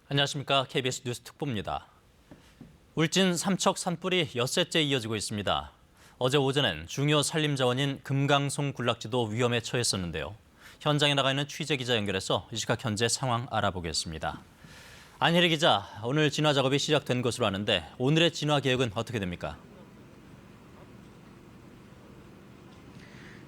안녕하십니까. KBS 뉴스 특보입니다. 울진 삼척 산불이 엿새째 이어지고 있습니다. 어제 오전엔 중요 산림자원인 금강송 군락지도 위험에 처했었는데요. 현장에 나가 있는 취재 기자 연결해서 이 시각 현재 상황 알아보겠습니다. 안혜리 기자, 오늘 진화 작업이 시작된 것으로 아는데 오늘의 진화 계획은 어떻게 됩니까?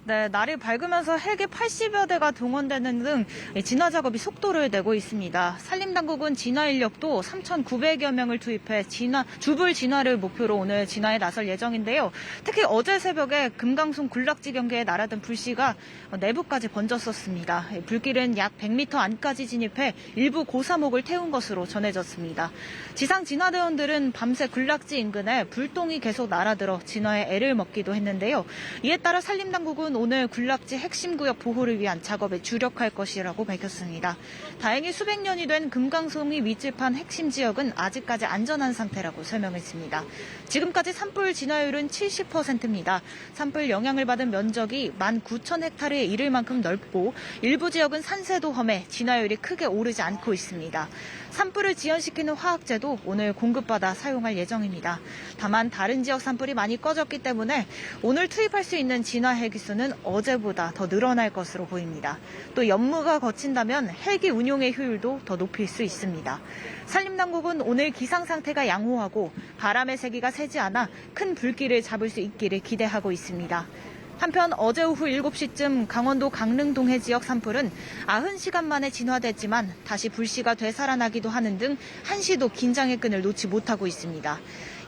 네, 날이 밝으면서 헬기 80여 대가 동원되는 등 진화 작업이 속도를 내고 있습니다. 산림당국은 진화 인력도 3,900여 명을 투입해 주불 진화를 목표로 오늘 진화에 나설 예정인데요. 특히 어제 새벽에 금강송 군락지 경계에 날아든 불씨가 내부까지 번졌었습니다. 불길은 약 100m 안까지 진입해 일부 고사목을 태운 것으로 전해졌습니다. 지상 진화대원들은 밤새 군락지 인근에 불똥이 계속 날아들어 진화에 애를 먹기도 했는데요. 이에 따라 산림당국은 오늘 군락지 핵심 구역 보호를 위한 작업에 주력할 것이라고 밝혔습니다. 다행히 수백 년이 된 금강송이 밀집한 핵심 지역은 아직까지 안전한 상태라고 설명했습니다. 지금까지 산불 진화율은 70%입니다. 산불 영향을 받은 면적이 19,000헥타르에 이를 만큼 넓고 일부 지역은 산세도 험해 진화율이 크게 오르지 않고 있습니다. 산불을 지연시키는 화학제도 오늘 공급받아 사용할 예정입니다. 다만 다른 지역 산불이 많이 꺼졌기 때문에 오늘 투입할 수 있는 진화 헬기 수는 어제보다 더 늘어날 것으로 보입니다. 또 연무가 거친다면 헬기 운용의 효율도 더 높일 수 있습니다. 산림당국은 오늘 기상 상태가 양호하고 바람의 세기가 세지 않아 큰 불길을 잡을 수 있기를 기대하고 있습니다. 한편 어제 오후 7시쯤 강원도 강릉 동해 지역 산불은 90시간 만에 진화됐지만 다시 불씨가 되살아나기도 하는 등 한시도 긴장의 끈을 놓지 못하고 있습니다.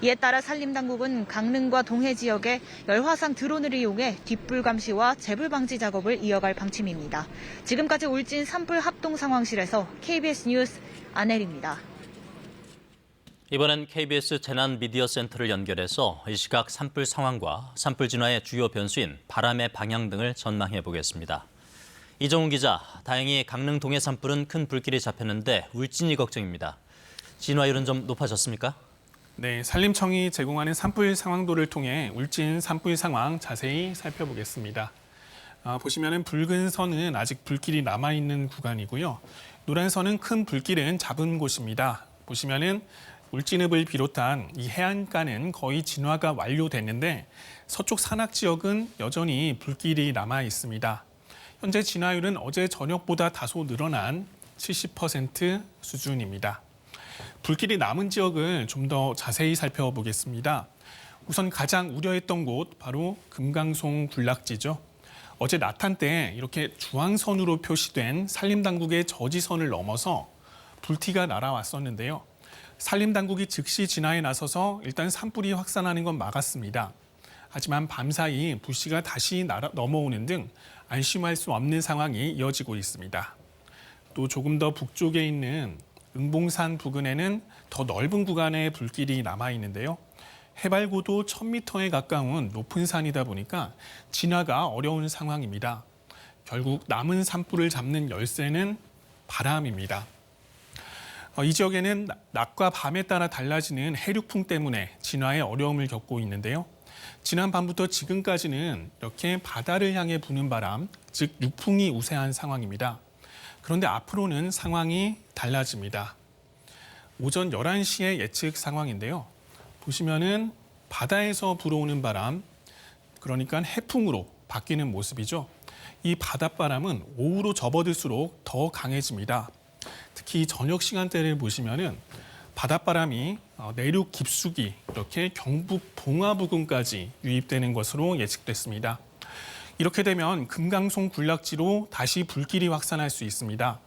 이에 따라 산림당국은 강릉과 동해 지역에 열화상 드론을 이용해 뒷불 감시와 재불 방지 작업을 이어갈 방침입니다. 지금까지 울진 산불 합동 상황실에서 KBS 뉴스 안혜리입니다. 이번엔 KBS 재난미디어센터를 연결해서 이 시각 산불 상황과 산불 진화의 주요 변수인 바람의 방향 등을 전망해 보겠습니다. 이정훈 기자, 다행히 강릉 동해 산불은 큰 불길이 잡혔는데 울진이 걱정입니다. 진화율은 좀 높아졌습니까? 네, 산림청이 제공하는 산불 상황도를 통해 울진 산불 상황 자세히 살펴보겠습니다. 보시면은 붉은 선은 아직 불길이 남아있는 구간이고요. 노란 선은 큰 불길은 잡은 곳입니다. 보시면은 울진읍을 비롯한 이 해안가는 거의 진화가 완료됐는데 서쪽 산악 지역은 여전히 불길이 남아 있습니다. 현재 진화율은 어제 저녁보다 다소 늘어난 70% 수준입니다. 불길이 남은 지역을 좀 더 자세히 살펴보겠습니다. 우선 가장 우려했던 곳 바로 금강송 군락지죠. 어제 낮한 때 이렇게 주황선으로 표시된 산림당국의 저지선을 넘어서 불티가 날아왔었는데요. 산림당국이 즉시 진화에 나서서 일단 산불이 확산하는 건 막았습니다. 하지만 밤사이 불씨가 다시 넘어오는 등 안심할 수 없는 상황이 이어지고 있습니다. 또 조금 더 북쪽에 있는 응봉산 부근에는 더 넓은 구간의 불길이 남아있는데요. 해발고도 1000m에 가까운 높은 산이다 보니까 진화가 어려운 상황입니다. 결국 남은 산불을 잡는 열쇠는 바람입니다. 이 지역에는 낮과 밤에 따라 달라지는 해륙풍 때문에 진화에 어려움을 겪고 있는데요. 지난 밤부터 지금까지는 이렇게 바다를 향해 부는 바람, 즉 육풍이 우세한 상황입니다. 그런데 앞으로는 상황이 달라집니다. 오전 11시의 예측 상황인데요. 보시면은 바다에서 불어오는 바람, 그러니까 해풍으로 바뀌는 모습이죠. 이 바닷바람은 오후로 접어들수록 더 강해집니다. 특히 저녁 시간대를 보시면은 바닷바람이 내륙 깊숙이 이렇게 경북 봉화 부근까지 유입되는 것으로 예측됐습니다. 이렇게 되면 금강송 군락지로 다시 불길이 확산할 수 있습니다.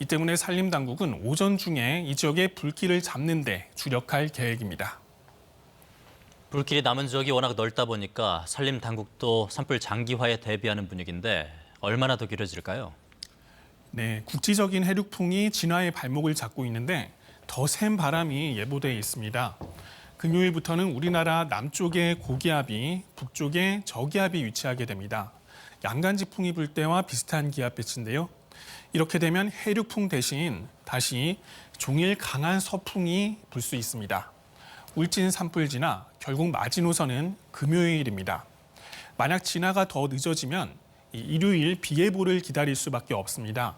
이 때문에 산림당국은 오전 중에 이 지역의 불길을 잡는 데 주력할 계획입니다. 불길이 남은 지역이 워낙 넓다 보니까 산림당국도 산불 장기화에 대비하는 분위기인데 얼마나 더 길어질까요? 네, 국지적인 해륙풍이 진화의 발목을 잡고 있는데 더 센 바람이 예보돼 있습니다. 금요일부터는 우리나라 남쪽에 고기압이, 북쪽에 저기압이 위치하게 됩니다. 양간지풍이 불 때와 비슷한 기압 배치인데요. 이렇게 되면 해륙풍 대신 다시 종일 강한 서풍이 불 수 있습니다. 울진 산불 진화, 결국 마지노선은 금요일입니다. 만약 진화가 더 늦어지면 일요일 비 예보를 기다릴 수밖에 없습니다.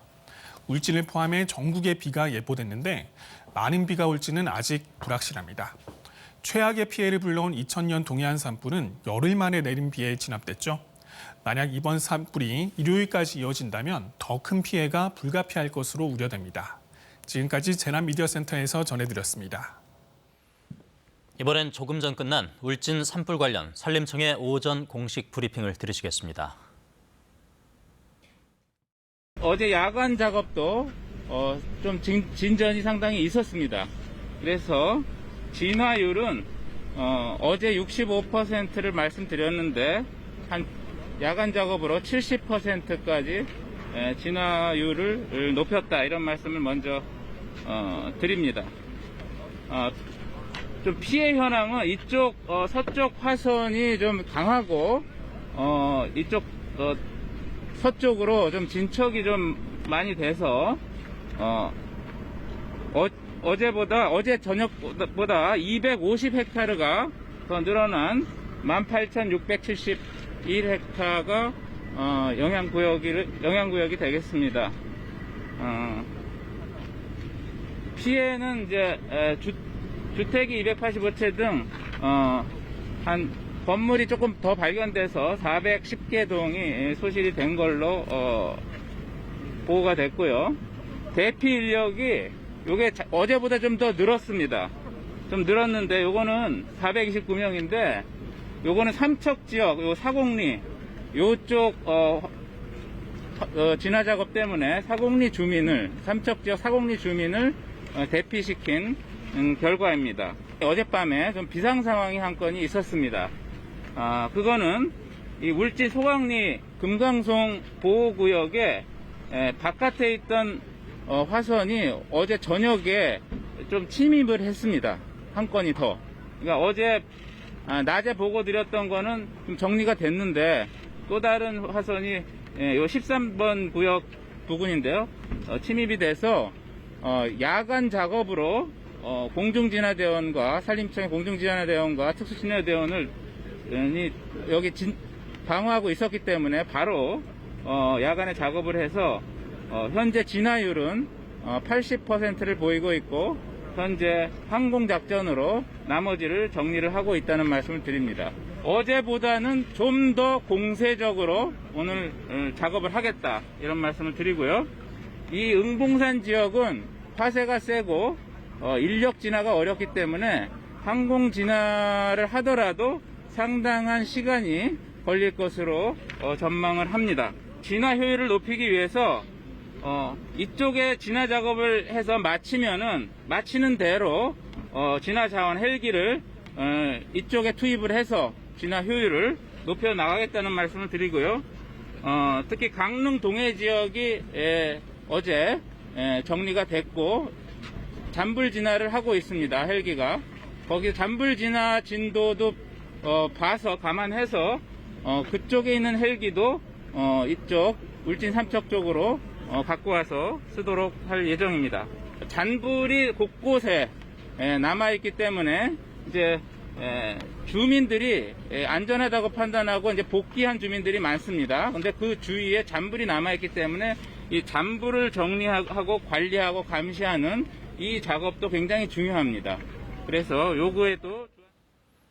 울진을 포함해 전국에 비가 예보됐는데 많은 비가 올지는 아직 불확실합니다. 최악의 피해를 불러온 2000년 동해안 산불은 열흘 만에 내린 비에 진압됐죠. 만약 이번 산불이 일요일까지 이어진다면 더 큰 피해가 불가피할 것으로 우려됩니다. 지금까지 재난미디어센터에서 전해드렸습니다. 이번엔 조금 전 끝난 울진 산불 관련 산림청의 오전 공식 브리핑을 들으시겠습니다. 어제 야간 작업도 좀 진전이 상당히 있었습니다. 그래서 진화율은 어제 65%를 말씀드렸는데 한 야간 작업으로 70%까지 진화율을 높였다, 이런 말씀을 먼저 드립니다. 좀 피해 현황은 이쪽 서쪽 화선이 좀 강하고 이쪽 서쪽으로 좀 진척이 좀 많이 돼서 어제 저녁보다 250헥타르가 더 늘어난 18,671헥타가 영향구역이 되겠습니다. 피해는 이제 주택이 285채 등 한 건물이 조금 더 발견돼서 410개 동이 소실이 된 걸로 보고가 됐고요. 대피 인력이 요게 어제보다 좀 더 늘었습니다. 좀 늘었는데 요거는 429명인데 요거는 삼척 지역, 요 사공리 요쪽 진화 작업 때문에 삼척 지역 사공리 주민을 대피시킨 결과입니다. 어젯밤에 좀 비상 상황이 한 건이 있었습니다. 그거는 이 울진 소강리 금강송 보호구역에 바깥에 있던 화선이 어제 저녁에 좀 침입을 했습니다. 한 건이 더. 그러니까 어제 낮에 보고 드렸던 거는 좀 정리가 됐는데 또 다른 화선이 요 13번 구역 부근인데요. 침입이 돼서 야간 작업으로 공중진화대원과 산림청의 공중진화대원과 특수진화대원을 여기 방어하고 있었기 때문에 바로 야간에 작업을 해서 현재 진화율은 80%를 보이고 있고 현재 항공작전으로 나머지를 정리를 하고 있다는 말씀을 드립니다. 어제보다는 좀 더 공세적으로 오늘 작업을 하겠다, 이런 말씀을 드리고요. 이 응봉산 지역은 화세가 세고 인력 진화가 어렵기 때문에 항공 진화를 하더라도 상당한 시간이 걸릴 것으로 전망을 합니다. 진화 효율을 높이기 위해서 이쪽에 진화 작업을 해서 마치는 대로 진화 자원 헬기를 이쪽에 투입을 해서 진화 효율을 높여 나가겠다는 말씀을 드리고요. 특히 강릉 동해 지역이 어제 정리가 됐고 잔불 진화를 하고 있습니다. 헬기가 거기 잔불 진화 진도도 감안해서 그쪽에 있는 헬기도 이쪽 울진 삼척 쪽으로 갖고 와서 쓰도록 할 예정입니다. 잔불이 곳곳에 남아있기 때문에 이제 주민들이 안전하다고 판단하고 이제 복귀한 주민들이 많습니다. 근데 그 주위에 잔불이 남아있기 때문에 이 잔불을 정리하고 관리하고 감시하는 이 작업도 굉장히 중요합니다. 그래서 요구에도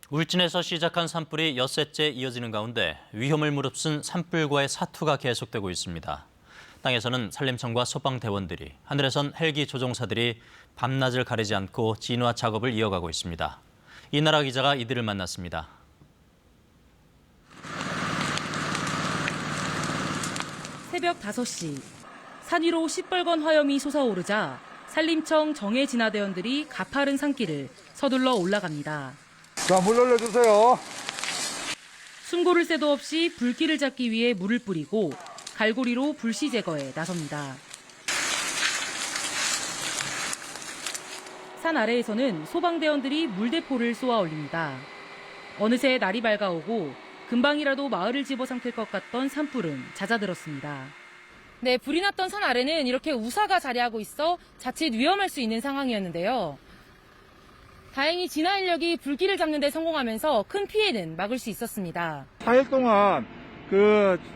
울진에서 시작한 산불이 엿새째 이어지는 가운데 위험을 무릅쓴 산불과의 사투가 계속되고 있습니다. 땅에서는 산림청과 소방대원들이, 하늘에선 헬기 조종사들이 밤낮을 가리지 않고 진화 작업을 이어가고 있습니다. 이나라 기자가 이들을 만났습니다. 새벽 5시, 산 위로 시뻘건 화염이 솟아오르자 산림청 정예진화대원들이 가파른 산길을 서둘러 올라갑니다. 자, 물 올려주세요. 숨고를 새도 없이 불길을 잡기 위해 물을 뿌리고 갈고리로 불씨 제거에 나섭니다. 산 아래에서는 소방대원들이 물대포를 쏘아 올립니다. 어느새 날이 밝아오고 금방이라도 마을을 집어삼킬 것 같던 산불은 잦아들었습니다. 네, 불이 났던 산 아래는 이렇게 우사가 자리하고 있어 자칫 위험할 수 있는 상황이었는데요. 다행히 진화 인력이 불길을 잡는 데 성공하면서 큰 피해는 막을 수 있었습니다. 4일 동안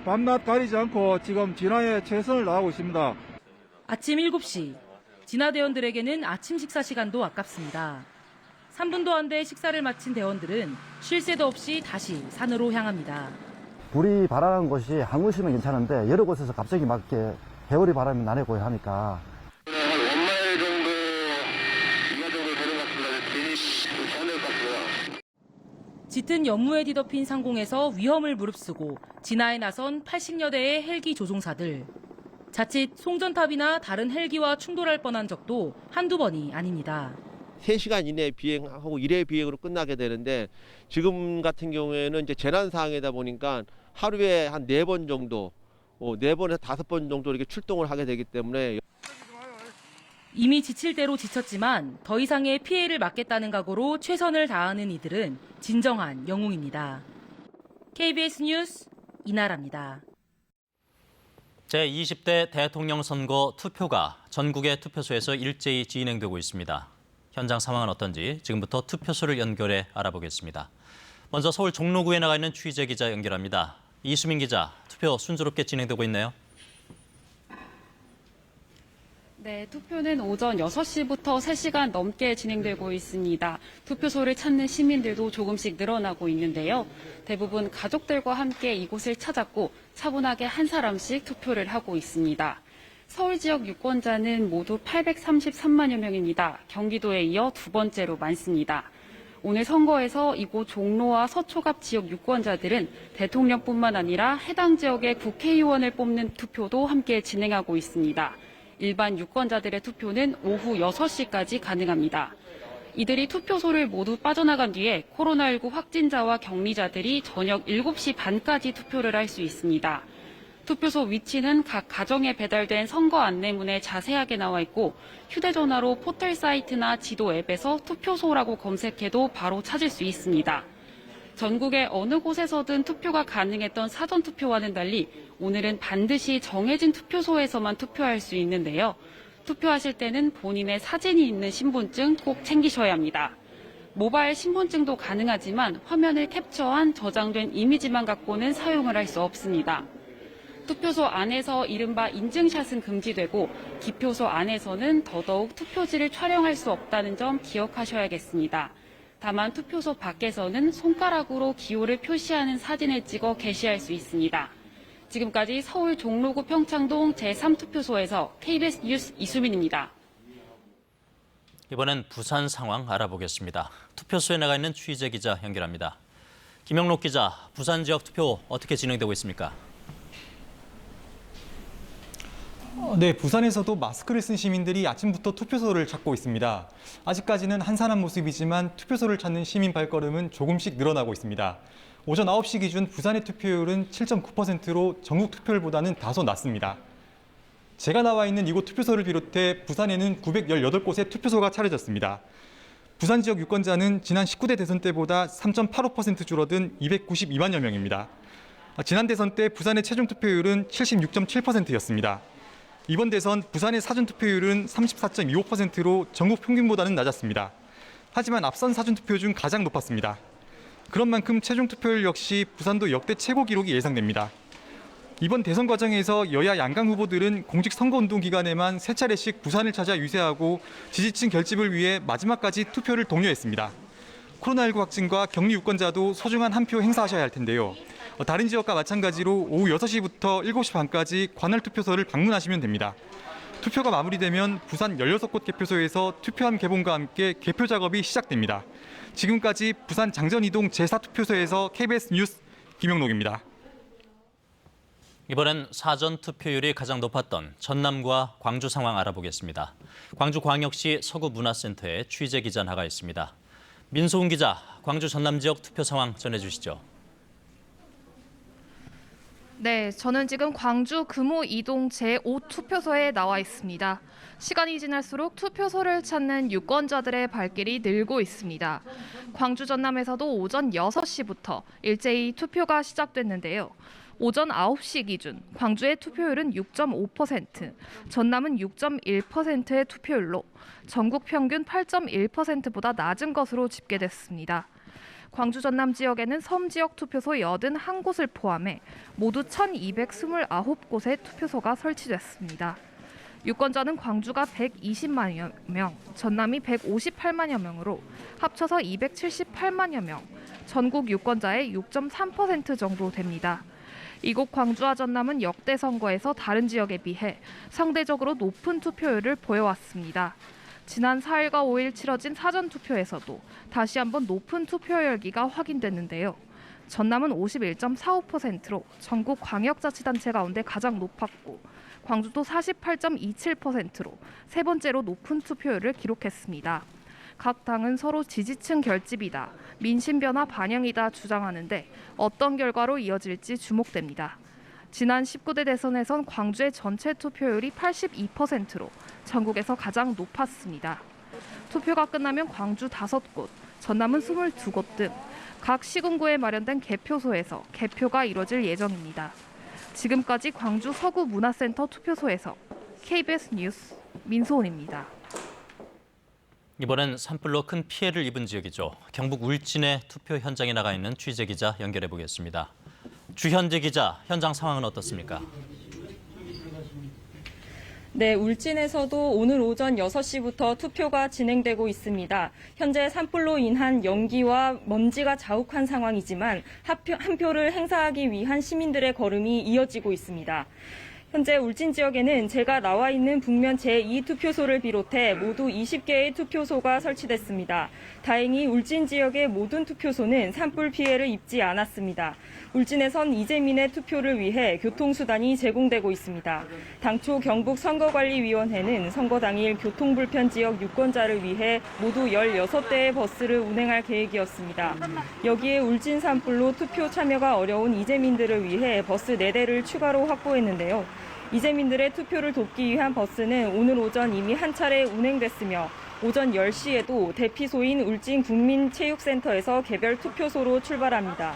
밤낮 가리지 않고 지금 진화에 최선을 다하고 있습니다. 아침 7시, 진화 대원들에게는 아침 식사 시간도 아깝습니다. 3분도 안 돼 식사를 마친 대원들은 쉴 새도 없이 다시 산으로 향합니다. 불이 발하는 곳이 한 곳이면 괜찮은데 여러 곳에서 갑자기 막 이렇게 해오리 바람이 나내고 하니까 원마일 정도, 2마 정도 되는 것 같습니다. 진입 잘될 것 같고요. 짙은 연무에 뒤덮인 상공에서 위험을 무릅쓰고 진화에 나선 80여 대의 헬기 조종사들. 자칫 송전탑이나 다른 헬기와 충돌할 뻔한 적도 한두 번이 아닙니다. 3시간 이내에 비행하고 1회 비행으로 끝나게 되는데 지금 같은 경우에는 이제 재난 상황이다 보니까 하루에 한 4번 정도, 4번에서 5번 정도 이렇게 출동을 하게 되기 때문에 이미 지칠 대로 지쳤지만 더 이상의 피해를 막겠다는 각오로 최선을 다하는 이들은 진정한 영웅입니다. KBS 뉴스 이나라입니다. 제20대 대통령 선거 투표가 전국의 투표소에서 일제히 진행되고 있습니다. 현장 상황은 어떤지 지금부터 투표소를 연결해 알아보겠습니다. 먼저 서울 종로구에 나가 있는 취재 기자 연결합니다. 이수민 기자, 투표 순조롭게 진행되고 있네요. 네, 투표는 오전 6시부터 3시간 넘게 진행되고 있습니다. 투표소를 찾는 시민들도 조금씩 늘어나고 있는데요. 대부분 가족들과 함께 이곳을 찾았고 차분하게 한 사람씩 투표를 하고 있습니다. 서울 지역 유권자는 모두 833만여 명입니다. 경기도에 이어 두 번째로 많습니다. 오늘 선거에서 이곳 종로와 서초갑 지역 유권자들은 대통령뿐만 아니라 해당 지역의 국회의원을 뽑는 투표도 함께 진행하고 있습니다. 일반 유권자들의 투표는 오후 6시까지 가능합니다. 이들이 투표소를 모두 빠져나간 뒤에 코로나19 확진자와 격리자들이 저녁 7시 반까지 투표를 할 수 있습니다. 투표소 위치는 각 가정에 배달된 선거 안내문에 자세하게 나와 있고 휴대전화로 포털 사이트나 지도 앱에서 투표소라고 검색해도 바로 찾을 수 있습니다. 전국의 어느 곳에서든 투표가 가능했던 사전투표와는 달리 오늘은 반드시 정해진 투표소에서만 투표할 수 있는데요. 투표하실 때는 본인의 사진이 있는 신분증 꼭 챙기셔야 합니다. 모바일 신분증도 가능하지만 화면을 캡처한 저장된 이미지만 갖고는 사용을 할 수 없습니다. 투표소 안에서 이른바 인증샷은 금지되고 기표소 안에서는 더더욱 투표지를 촬영할 수 없다는 점 기억하셔야겠습니다. 다만 투표소 밖에서는 손가락으로 기호를 표시하는 사진을 찍어 게시할 수 있습니다. 지금까지 서울 종로구 평창동 제3투표소에서 KBS 뉴스 이수민입니다. 이번엔 부산 상황 알아보겠습니다. 투표소에 나가 있는 취재 기자 연결합니다. 김영록 기자, 부산 지역 투표 어떻게 진행되고 있습니까? 네, 부산에서도 마스크를 쓴 시민들이 아침부터 투표소를 찾고 있습니다. 아직까지는 한산한 모습이지만 투표소를 찾는 시민 발걸음은 조금씩 늘어나고 있습니다. 오전 9시 기준 부산의 투표율은 7.9%로 전국 투표율보다는 다소 낮습니다. 제가 나와 있는 이곳 투표소를 비롯해 부산에는 918곳의 투표소가 차려졌습니다. 부산 지역 유권자는 지난 19대 대선 때보다 3.85% 줄어든 292만여 명입니다. 지난 대선 때 부산의 최종 투표율은 76.7%였습니다. 이번 대선 부산의 사전투표율은 34.25%로 전국 평균보다는 낮았습니다. 하지만 앞선 사전투표 중 가장 높았습니다. 그런 만큼 최종 투표율 역시 부산도 역대 최고 기록이 예상됩니다. 이번 대선 과정에서 여야 양강 후보들은 공직 선거운동 기간에만 3차례씩 부산을 찾아 유세하고 지지층 결집을 위해 마지막까지 투표를 독려했습니다. 코로나19 확진과 격리 유권자도 소중한 한 표 행사하셔야 할 텐데요. 다른 지역과 마찬가지로 오후 6시부터 7시 반까지 관할 투표소를 방문하시면 됩니다. 투표가 마무리되면 부산 16곳 개표소에서 투표함 개봉과 함께 개표 작업이 시작됩니다. 지금까지 부산 장전이동 제4투표소에서 KBS 뉴스 김영록입니다. 이번엔 사전 투표율이 가장 높았던 전남과 광주 상황 알아보겠습니다. 광주광역시 서구문화센터에 취재 기자 나가 있습니다. 민소훈 기자, 광주 전남 지역 투표 상황 전해주시죠. 네, 저는 지금 광주 금호 이동 제5투표소에 나와 있습니다. 시간이 지날수록 투표소를 찾는 유권자들의 발길이 늘고 있습니다. 광주 전남에서도 오전 6시부터 일제히 투표가 시작됐는데요. 오전 9시 기준 광주의 투표율은 6.5%, 전남은 6.1%의 투표율로 전국 평균 8.1%보다 낮은 것으로 집계됐습니다. 광주 전남 지역에는 섬 지역 투표소 81곳을 포함해 모두 1,229곳의 투표소가 설치됐습니다. 유권자는 광주가 120만여 명, 전남이 158만여 명으로 합쳐서 278만여 명, 전국 유권자의 6.3% 정도 됩니다. 이곳 광주와 전남은 역대 선거에서 다른 지역에 비해 상대적으로 높은 투표율을 보여왔습니다. 지난 4일과 5일 치러진 사전투표에서도 다시 한번 높은 투표 열기가 확인됐는데요. 전남은 51.45%로 전국 광역자치단체 가운데 가장 높았고 광주도 48.27%로 세 번째로 높은 투표율을 기록했습니다. 각 당은 서로 지지층 결집이다, 민심 변화 반영이다 주장하는데 어떤 결과로 이어질지 주목됩니다. 지난 19대 대선에선 광주의 전체 투표율이 82%로 전국에서 가장 높았습니다. 투표가 끝나면 광주 5곳, 전남은 22곳 등 각 시군구에 마련된 개표소에서 개표가 이뤄질 예정입니다. 지금까지 광주 서구 문화센터 투표소에서 KBS 뉴스 민소은입니다. 이번엔 산불로 큰 피해를 입은 지역이죠. 경북 울진의 투표 현장에 나가 있는 취재 기자 연결해 보겠습니다. 주현재 기자, 현장 상황은 어떻습니까? 네, 울진에서도 오늘 오전 6시부터 투표가 진행되고 있습니다. 현재 산불로 인한 연기와 먼지가 자욱한 상황이지만 한 표를 행사하기 위한 시민들의 걸음이 이어지고 있습니다. 현재 울진 지역에는 제가 나와 있는 북면 제2투표소를 비롯해 모두 20개의 투표소가 설치됐습니다. 다행히 울진 지역의 모든 투표소는 산불 피해를 입지 않았습니다. 울진에선 이재민의 투표를 위해 교통수단이 제공되고 있습니다. 당초 경북선거관리위원회는 선거 당일 교통불편 지역 유권자를 위해 모두 16대의 버스를 운행할 계획이었습니다. 여기에 울진 산불로 투표 참여가 어려운 이재민들을 위해 버스 4대를 추가로 확보했는데요. 이재민들의 투표를 돕기 위한 버스는 오늘 오전 이미 한 차례 운행됐으며 오전 10시에도 대피소인 울진국민체육센터에서 개별 투표소로 출발합니다.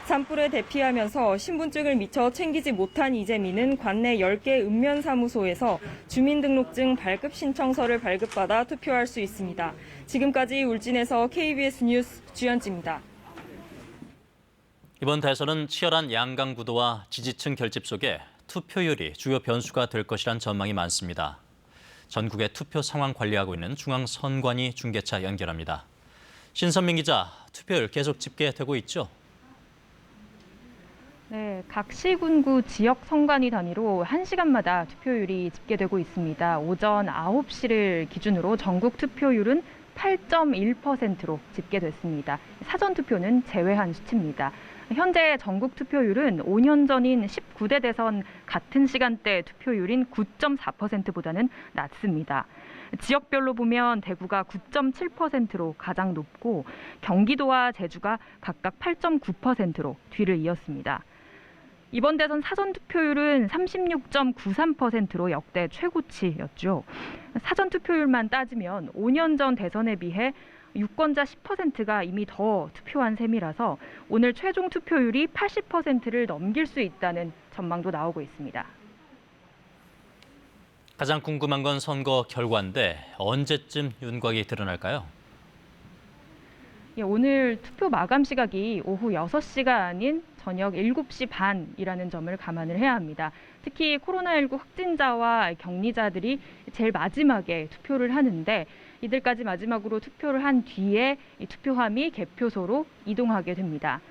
산불에 대피하면서 신분증을 미처 챙기지 못한 이재민은 관내 10개 읍면사무소에서 주민등록증 발급 신청서를 발급받아 투표할 수 있습니다. 지금까지 울진에서 KBS 뉴스 주현지입니다. 이번 대선은 치열한 양강 구도와 지지층 결집 속에 투표율이 주요 변수가 될 것이란 전망이 많습니다. 전국의 투표 상황 관리하고 있는 중앙선관위 중계차 연결합니다. 신선민 기자, 투표율 계속 집계되고 있죠? 네, 각 시군구 지역 선관위 단위로 1시간마다 투표율이 집계되고 있습니다. 오전 9시를 기준으로 전국 투표율은 8.1%로 집계됐습니다. 사전투표는 제외한 수치입니다. 현재 전국 투표율은 5년 전인 19대 대선 같은 시간대 투표율인 9.4%보다는 낮습니다. 지역별로 보면 대구가 9.7%로 가장 높고 경기도와 제주가 각각 8.9%로 뒤를 이었습니다. 이번 대선 사전투표율은 36.93%로 역대 최고치였죠. 사전투표율만 따지면 5년 전 대선에 비해 유권자 10%가 이미 더 투표한 셈이라서 오늘 최종 투표율이 80%를 넘길 수 있다는 전망도 나오고 있습니다. 가장 궁금한 건 선거 결과인데 언제쯤 윤곽이 드러날까요? 오늘 투표 마감 시각이 오후 6시가 아닌 저녁 7시 반이라는 점을 감안을 해야 합니다. 특히 코로나19 확진자와 격리자들이 제일 마지막에 투표를 하는데 이들까지 마지막으로 투표를 한 뒤에 이 투표함이 개표소로 이동하게 됩니다.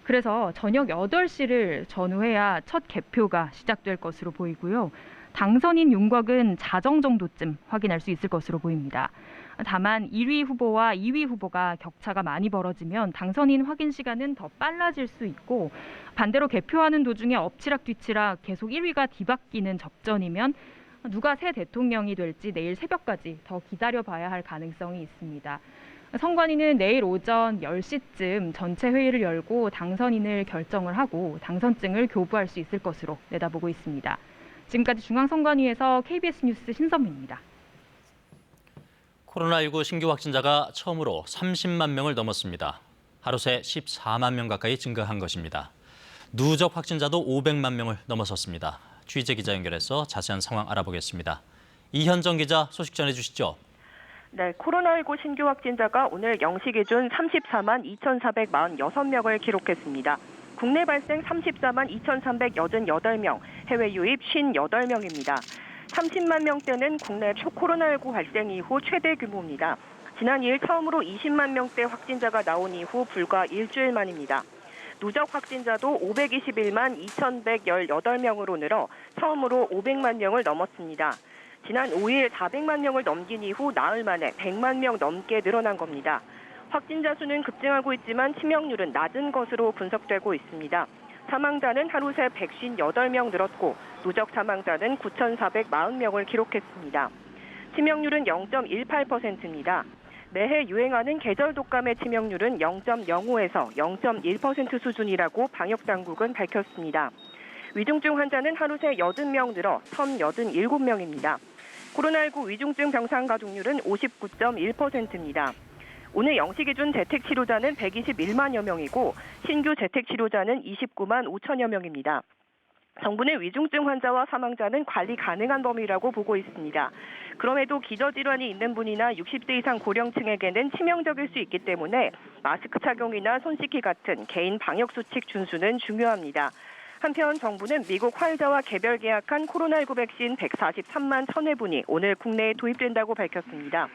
그래서 저녁 8시를 전후해야 첫 개표가 시작될 것으로 보이고요. 당선인 윤곽은 자정 정도쯤 확인할 수 있을 것으로 보입니다. 다만 1위 후보와 2위 후보가 격차가 많이 벌어지면 당선인 확인 시간은 더 빨라질 수 있고 반대로 개표하는 도중에 엎치락뒤치락 계속 1위가 뒤바뀌는 접전이면 누가 새 대통령이 될지 내일 새벽까지 더 기다려봐야 할 가능성이 있습니다. 선관위는 내일 오전 10시쯤 전체 회의를 열고 당선인을 결정을 하고 당선증을 교부할 수 있을 것으로 내다보고 있습니다. 지금까지 중앙선관위에서 KBS 뉴스 신선미입니다. 코로나19 신규 확진자가 처음으로 30만 명을 넘었습니다. 하루 새 14만 명 가까이 증가한 것입니다. 누적 확진자도 500만 명을 넘어섰습니다. 취재 기자 연결해서 자세한 상황 알아보겠습니다. 이현정 기자 소식 전해주시죠. 네, 코로나19 신규 확진자가 오늘 0시 기준 34만 2,446명을 기록했습니다. 국내 발생 34만 2,388명, 해외 유입 58명입니다. 30만 명대는 국내 코로나19 발생 이후 최대 규모입니다. 지난 2일 처음으로 20만 명대 확진자가 나온 이후 불과 일주일 만입니다. 누적 확진자도 521만 2,118명으로 늘어 처음으로 500만 명을 넘었습니다. 지난 5일 400만 명을 넘긴 이후 나흘 만에 100만 명 넘게 늘어난 겁니다. 확진자 수는 급증하고 있지만 치명률은 낮은 것으로 분석되고 있습니다. 사망자는 하루 새 158명 늘었고 누적 사망자는 9,440명을 기록했습니다. 치명률은 0.18%입니다. 매해 유행하는 계절 독감의 치명률은 0.05에서 0.1% 수준이라고 방역당국은 밝혔습니다. 위중증 환자는 하루 새 80명 늘어 1,087명입니다. 코로나19 위중증 병상 가동률은 59.1%입니다. 오늘 0시 기준 재택치료자는 121만여 명이고 신규 재택치료자는 29만 5천여 명입니다. 정부는 위중증 환자와 사망자는 관리 가능한 범위라고 보고 있습니다. 그럼에도 기저질환이 있는 분이나 60대 이상 고령층에게는 치명적일 수 있기 때문에 마스크 착용이나 손 씻기 같은 개인 방역수칙 준수는 중요합니다. 한편 정부는 미국 화이자와 개별 계약한 코로나19 백신 143만 1,000회분이 오늘 국내에 도입된다고 밝혔습니다.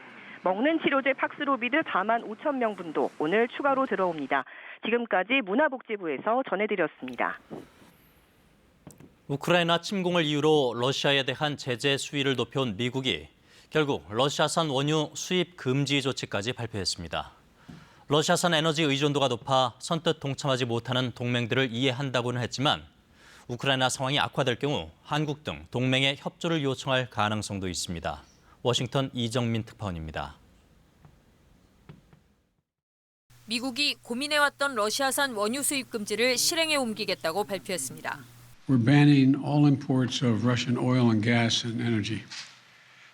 먹는 치료제 팍스로비드 4만 5천 명분도 오늘 추가로 들어옵니다. 지금까지 문화복지부에서 전해드렸습니다. 우크라이나 침공을 이유로 러시아에 대한 제재 수위를 높여온 미국이 결국 러시아산 원유 수입 금지 조치까지 발표했습니다. 러시아산 에너지 의존도가 높아 선뜻 동참하지 못하는 동맹들을 이해한다고는 했지만 우크라이나 상황이 악화될 경우 한국 등 동맹의 협조를 요청할 가능성도 있습니다. 워싱턴 이정민 특파원입니다. 미국이 고민해왔던 러시아산 원유 수입 금지를 실행에 옮기겠다고 발표했습니다. We're banning all imports of Russian oil and gas and energy.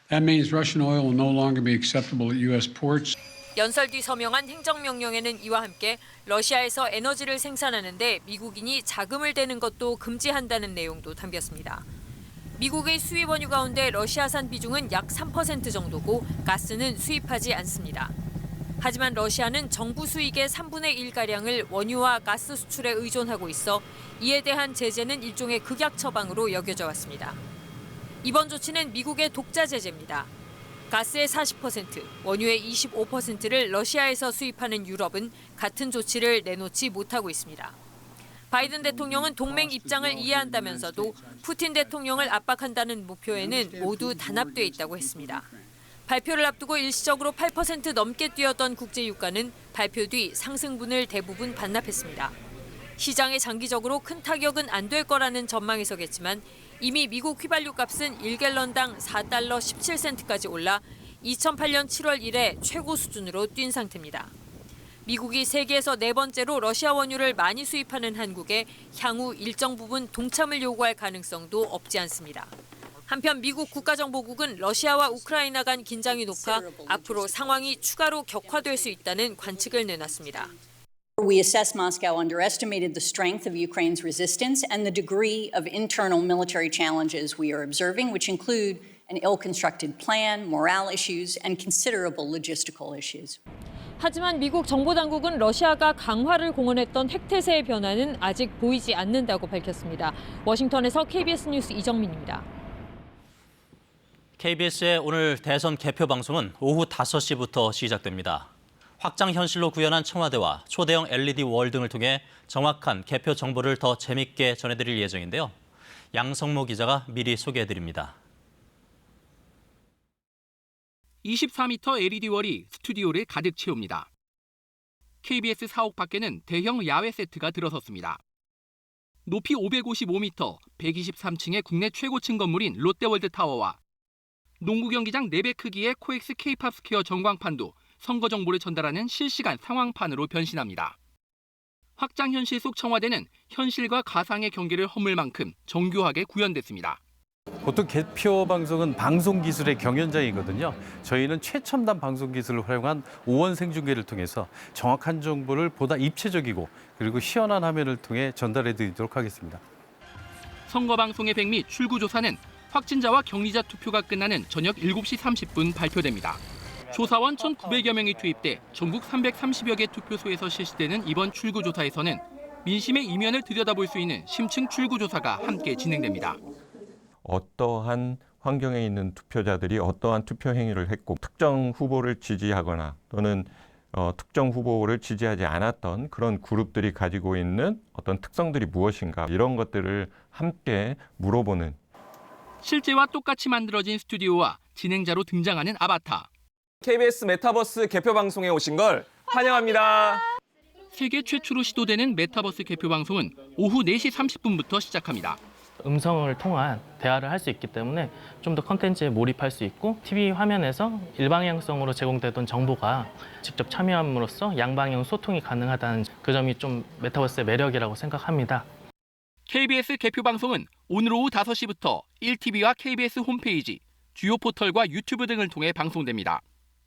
That means Russian oil will no longer be acceptable at U.S. ports. 연설 뒤 서명한 행정명령에는 이와 함께 러시아에서 에너지를 생산하는데 미국인이 자금을 대는 것도 금지한다는 내용도 담겼습니다. 미국의 수입 원유 가운데 러시아산 비중은 약 3% 정도고 가스는 수입하지 않습니다. 하지만 러시아는 정부 수익의 3분의 1가량을 원유와 가스 수출에 의존하고 있어 이에 대한 제재는 일종의 극약 처방으로 여겨져 왔습니다. 이번 조치는 미국의 독자 제재입니다. 가스의 40%, 원유의 25%를 러시아에서 수입하는 유럽은 같은 조치를 내놓지 못하고 있습니다. 바이든 대통령은 동맹 입장을 이해한다면서도 푸틴 대통령을 압박한다는 목표에는 모두 단합돼 있다고 했습니다. 발표를 앞두고 일시적으로 8% 넘게 뛰었던 국제유가는 발표 뒤 상승분을 대부분 반납했습니다. 시장에 장기적으로 큰 타격은 안 될 거라는 전망에서겠지만 이미 미국 휘발유 값은 1갤런당 4달러 17센트까지 올라 2008년 7월 이래 최고 수준으로 뛴 상태입니다. 미국이 세계에서 네 번째로 러시아 원유를 많이 수입하는 한국에 향후 일정 부분 동참을 요구할 가능성도 없지 않습니다. 한편 미국 국가정보국은 러시아와 우크라이나 간 긴장이 높아 앞으로 상황이 추가로 격화될 수 있다는 관측을 내놨습니다. We assess Moscow underestimated the strength of Ukraine's resistance and the degree of internal military challenges we are observing, which include an ill-constructed plan, morale issues, and considerable logistical issues. 하지만 미국 정보당국은 러시아가 강화를 공언했던 핵태세의 변화는 아직 보이지 않는다고 밝혔습니다. 워싱턴에서 KBS 뉴스 이정민입니다. KBS의 오늘 대선 개표 방송은 오후 5시부터 시작됩니다. 확장 현실로 구현한 청와대와 초대형 LED 월 등을 통해 정확한 개표 정보를 더 재밌게 전해드릴 예정인데요. 양성모 기자가 미리 소개해드립니다. 24m LED 월이 스튜디오를 가득 채웁니다. KBS 사옥 밖에는 대형 야외 세트가 들어섰습니다. 높이 555m, 123층의 국내 최고층 건물인 롯데월드 타워와 농구 경기장 4배 크기의 코엑스 K-팝 스퀘어 전광판도 선거 정보를 전달하는 실시간 상황판으로 변신합니다. 확장 현실 속 청와대는 현실과 가상의 경계를 허물 만큼 정교하게 구현됐습니다. 보통 개표 방송은 방송 기술의 경연장이거든요. 저희는 최첨단 방송 기술을 활용한 5원 생중계를 통해서 정확한 정보를 보다 입체적이고 그리고 시원한 화면을 통해 전달해 드리도록 하겠습니다. 선거 방송의 백미 출구조사는 확진자와 격리자 투표가 끝나는 저녁 7시 30분 발표됩니다. 조사원 1,900여 명이 투입돼 전국 330여 개 투표소에서 실시되는 이번 출구조사에서는 민심의 이면을 들여다볼 수 있는 심층 출구조사가 함께 진행됩니다. 어떠한 환경에 있는 투표자들이 어떠한 투표 행위를 했고 특정 후보를 지지하거나 또는 특정 후보를 지지하지 않았던 그런 그룹들이 가지고 있는 어떤 특성들이 무엇인가 이런 것들을 함께 물어보는 실제와 똑같이 만들어진 스튜디오와 진행자로 등장하는 아바타. KBS 메타버스 개표 방송에 오신 걸 환영합니다. 세계 최초로 시도되는 메타버스 개표 방송은 오후 4시 30분부터 시작합니다. 음성을 통한 대화를 할 수 있기 때문에 좀 더 컨텐츠에 몰입할 수 있고 TV 화면에서 일방향성으로 제공되던 정보가 직접 참여함으로써 양방향 소통이 가능하다는 그 점이 좀 메타버스의 매력이라고 생각합니다. KBS 개표 방송은 오늘 오후 5시부터 1TV와 KBS 홈페이지, 주요 포털과 유튜브 등을 통해 방송됩니다.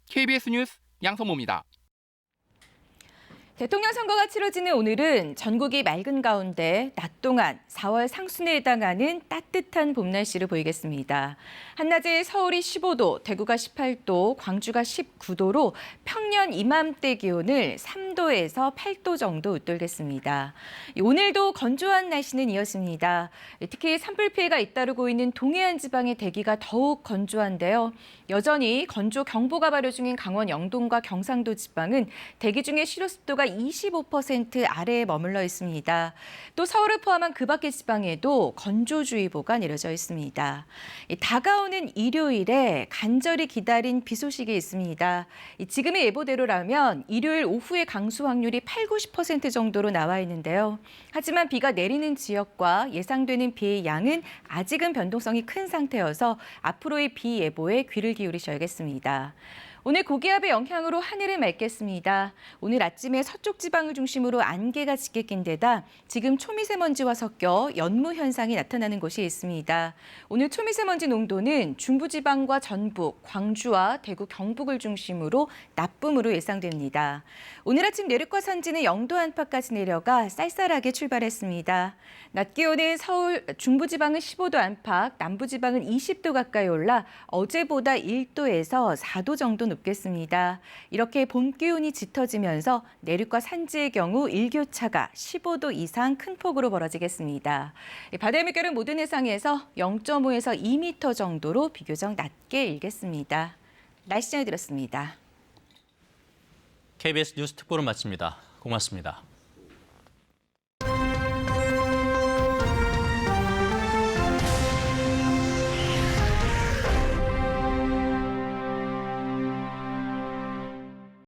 KBS 뉴스 양성모입니다. 대통령 선거가 치러지는 오늘은 전국이 맑은 가운데 낮 동안 4월 상순에 해당하는 따뜻한 봄 날씨를 보이겠습니다. 한낮에 서울이 15도, 대구가 18도, 광주가 19도로 평년 이맘때 기온을 3도에서 8도 정도 웃돌겠습니다. 오늘도 건조한 날씨는 이어집니다. 특히 산불 피해가 잇따르고 있는 동해안 지방의 대기가 더욱 건조한데요. 여전히 건조 경보가 발효 중인 강원 영동과 경상도 지방은 대기 중에 실효습도가 25% 아래에 머물러 있습니다. 또 서울을 포함한 그 밖의 지방에도 건조주의보가 내려져 있습니다. 다가오는 일요일에 간절히 기다린 비 소식이 있습니다. 지금의 예보대로라면 일요일 오후에 강수 확률이 80-90% 정도로 나와 있는데요. 하지만 비가 내리는 지역과 예상되는 비의 양은 아직은 변동성이 큰 상태여서 앞으로의 비 예보에 귀를 기울이셔야겠습니다. 오늘 고기압의 영향으로 하늘은 맑겠습니다. 오늘 아침에 서쪽 지방을 중심으로 안개가 짙게 낀 데다 지금 초미세먼지와 섞여 연무 현상이 나타나는 곳이 있습니다. 오늘 초미세먼지 농도는 중부지방과 전북, 광주와 대구, 경북을 중심으로 나쁨으로 예상됩니다. 오늘 아침 내륙과 산지는 0도 안팎까지 내려가 쌀쌀하게 출발했습니다. 낮 기온은 서울, 중부지방은 15도 안팎, 남부지방은 20도 가까이 올라 어제보다 1도에서 4도 정도 높겠습니다. 이렇게 봄 기온이 짙어지면서 내륙과 산지의 경우 일교차가 15도 이상 큰 폭으로 벌어지겠습니다. 바다의 물결은 모든 해상에서 0.5에서 2m 정도로 비교적 낮게 일겠습니다. 날씨 전해드렸습니다. KBS 뉴스 특보를 마칩니다. 고맙습니다.